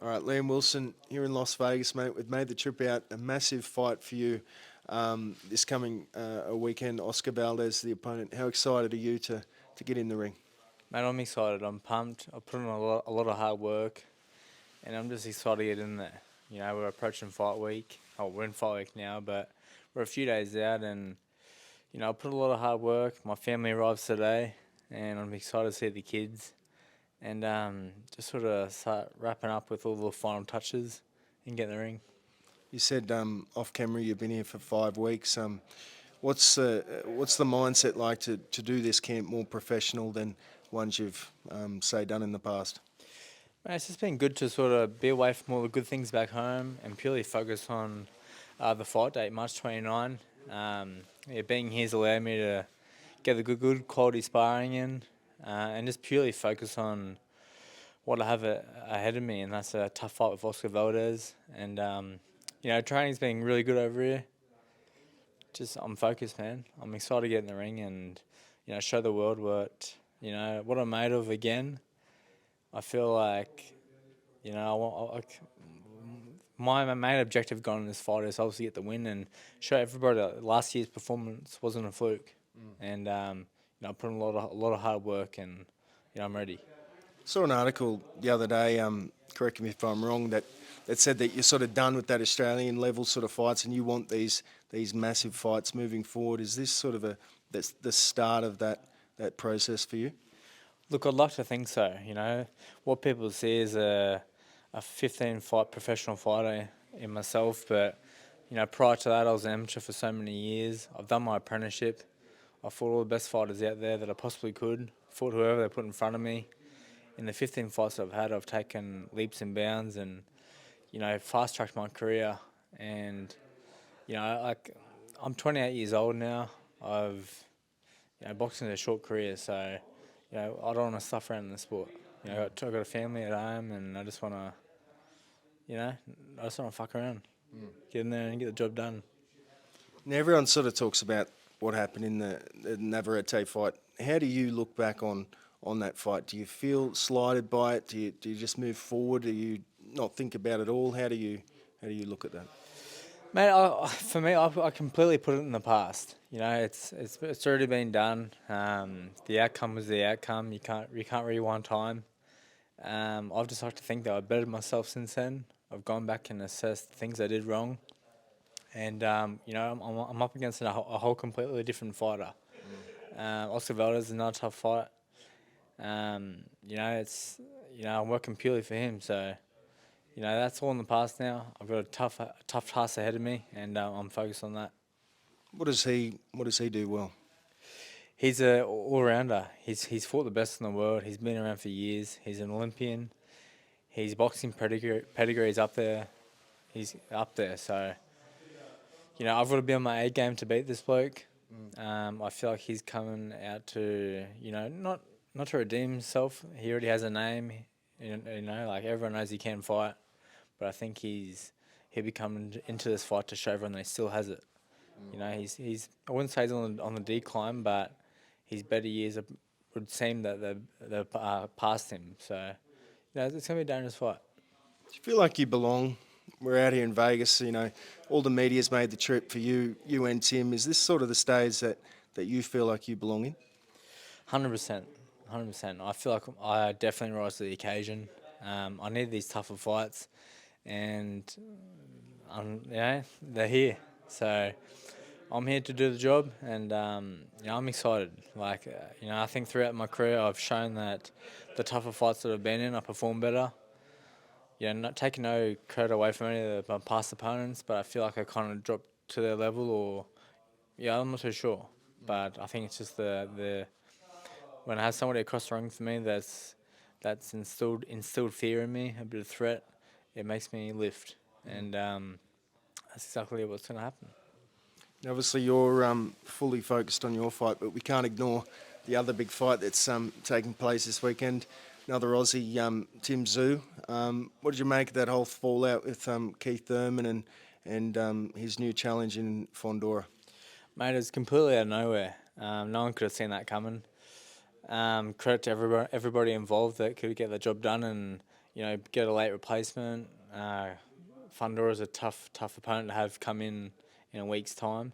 All right, Liam Wilson here in Las Vegas, mate. We've made the trip out. A massive fight for you this coming weekend. Oscar Valdez, the opponent. How excited are you to get in the ring? Mate, I'm excited. I'm pumped. I put in a lot of hard work, and I'm just excited to get in there. We're approaching fight week. Oh, we're in fight week now, but we're a few days out, and I put a lot of hard work. My family arrives today, and I'm excited to see the kids, and just sort of start wrapping up with all the final touches and get in the ring. You said off camera you've been here for 5 weeks. What's the mindset like to do this camp more professional than ones you've say done in the past? Mate, it's just been good to sort of be away from all the good things back home and purely focus on the fight date, March 29. Being here's allowed me to get the good quality sparring in and just purely focus on what I have ahead of me, and that's a tough fight with Oscar Valdez. And, training's been really good over here. I'm focused, man. I'm excited to get in the ring and, show the world what I'm made of again. I feel like, my main objective going in this fight is obviously get the win and show everybody that last year's performance wasn't a fluke. And I put in a lot of hard work, and I'm ready. Saw an article the other day. Correct me if I'm wrong. That said that you're sort of done with that Australian level sort of fights, and you want these massive fights moving forward. Is this sort of that's the start of that process for you? Look, I'd like to think so. What people see is a 15-fight professional fighter in myself, but prior to that, I was an amateur for so many years. I've done my apprenticeship. I fought all the best fighters out there that I possibly could. Fought whoever they put in front of me. In the 15 fights I've had, I've taken leaps and bounds and fast-tracked my career. And I'm 28 years old now. Boxing is a short career, so I don't want to suffer around in the sport. I've got a family at home, and I just want to fuck around, get in there and get the job done. Now everyone sort of talks about what happened in the Navarrete fight. How do you look back on that fight? Do you feel slighted by it? Do you just move forward? Do you not think about it all? How do you look at that? Mate, for me, I completely put it in the past. It's already been done. The outcome was the outcome. You can't rewind time. I've just like to think that I've bettered myself since then. I've gone back and assessed things I did wrong, and I'm up against a whole completely different fighter. Oscar Valdez is another tough fight. I'm working purely for him, so. That's all in the past now. I've got a tough task ahead of me, and I'm focused on that. What does he do well? He's an all-rounder. He's fought the best in the world. He's been around for years. He's an Olympian. His boxing pedigree is up there. He's up there. So, I've got to be on my A game to beat this bloke. I feel like he's coming out to, not to redeem himself. He already has a name. Like everyone knows he can fight, but I think he'll be coming into this fight to show everyone that he still has it. He's I wouldn't say he's on the decline, but his better years would seem that they've passed him. So, it's gonna be a dangerous fight. Do you feel like you belong? We're out here in Vegas. All the media's made the trip for you and Tim. Is this sort of the stage that you feel like you belong in? 100%. 100%. I feel like I definitely rise to the occasion. I need these tougher fights, and they're here. So I'm here to do the job, and I'm excited. I think throughout my career I've shown that the tougher fights that I've been in, I perform better. Not taking no credit away from any of my past opponents, but I feel like I kind of dropped to their level, or I'm not too sure. But I think it's just the when I have somebody across the ring for me that's instilled fear in me, a bit of threat, it makes me lift, and that's exactly what's going to happen. Obviously, you're fully focused on your fight, but we can't ignore the other big fight that's taking place this weekend. Another Aussie, Tszyu. What did you make of that whole fallout with Keith Thurman and his new challenge in Fundora? Mate, it's completely out of nowhere. No one could have seen that coming. Credit to everybody involved that could get the job done, and get a late replacement. Fundora is a tough opponent to have come in a week's time.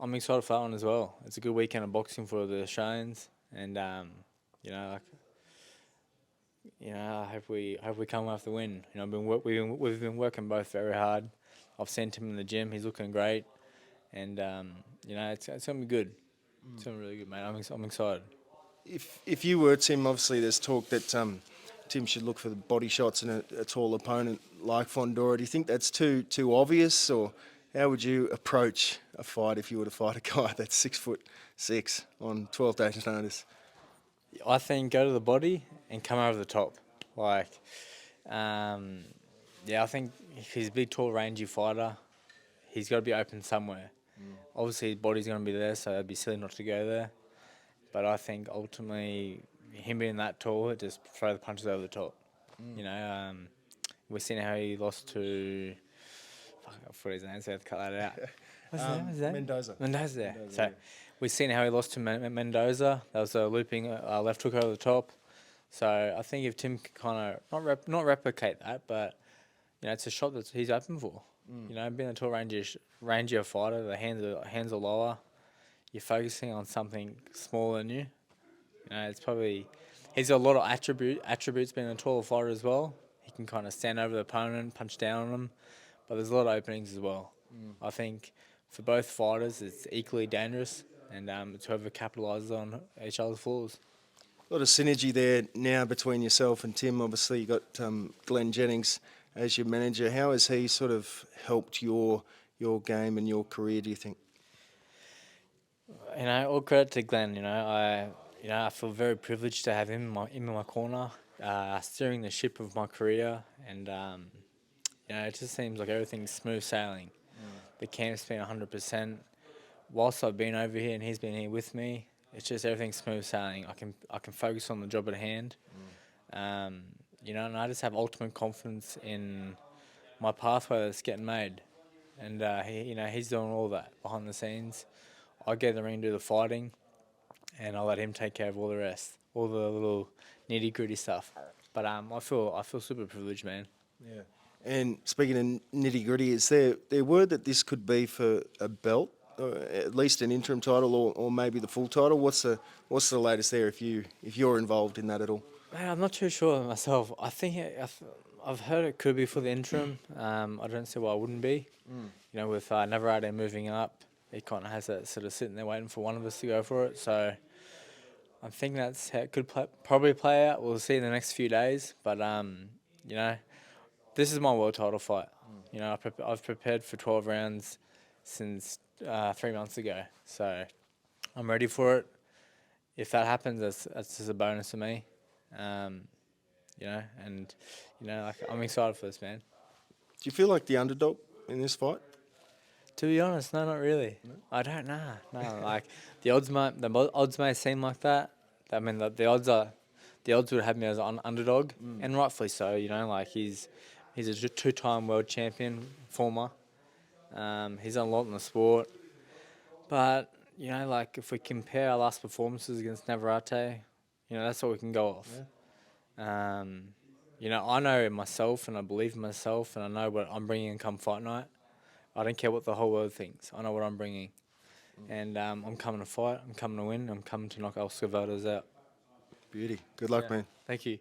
I'm excited for that one as well. It's a good weekend of boxing for the Australians, and I hope we come off the win. We've been working both very hard. I've sent him in the gym. He's looking great, and it's gonna be good. It's gonna be really good, mate. I'm excited. If you were Tim, obviously there's talk that Tim should look for the body shots in a tall opponent like Fundora. Do you think that's too obvious, or how would you approach a fight if you were to fight a guy that's 6'6" on 12 days' notice? I think go to the body and come over the top. I think if he's a big, tall, rangy fighter, he's got to be open somewhere. Obviously, his body's going to be there, so it'd be silly not to go there. But I think ultimately, him being that tall, just throw the punches over the top. We've seen how he lost to. I forgot his name, so I have to cut that out. What's his name? Mendoza. So we've seen how he lost to Mendoza. That was a looping left hook over the top. So I think if Tim can kind of not replicate that, but it's a shot that he's open for. Being a tall, rangier fighter, the hands are lower. You're focusing on something smaller than you. It's probably he's got a lot of attributes being a taller fighter as well. He can kind of stand over the opponent, punch down on them, but there's a lot of openings as well. I think for both fighters, it's equally dangerous, and it's whoever capitalises on each other's flaws. A lot of synergy there now between yourself and Tim. Obviously, you got Glenn Jennings as your manager. How has he sort of helped your game and your career, do you think? All credit to Glenn. I feel very privileged to have him in my corner, steering the ship of my career, and it just seems like everything's smooth sailing. The camp's been 100%. Whilst I've been over here and he's been here with me, it's just everything's smooth sailing. I can focus on the job at hand. And I just have ultimate confidence in my pathway that's getting made. And he's doing all that behind the scenes. I get in the ring, do the fighting, and I'll let him take care of all the rest, all the little nitty gritty stuff. But I feel super privileged, man. Yeah. And speaking of nitty gritty, is there word that this could be for a belt, or at least an interim title, or maybe the full title? What's the latest there if you're involved in that at all? Man, I'm not too sure myself. I think I've heard it could be for the interim. I don't see why it wouldn't be. With Navarrete moving up, he kind of has that sort of sitting there waiting for one of us to go for it. So I think that's how it could probably play out. We'll see in the next few days. But this is my world title fight. I've prepared for 12 rounds since 3 months ago. So I'm ready for it. If that happens, that's just a bonus for me. I'm excited for this, man. Do you feel like the underdog in this fight? To be honest, no, not really. No? I don't know. No, like the odds may seem like that. I mean, the odds would have me as an underdog, and rightfully so. He's a two-time world champion, former. He's done a lot in the sport, but if we compare our last performances against Navarrete, that's what we can go off. Yeah. I know myself, and I believe in myself, and I know what I'm bringing come fight night. I don't care what the whole world thinks. I know what I'm bringing. And I'm coming to fight. I'm coming to win. I'm coming to knock Oscar Valdez out. Beauty. Good luck, man. Thank you.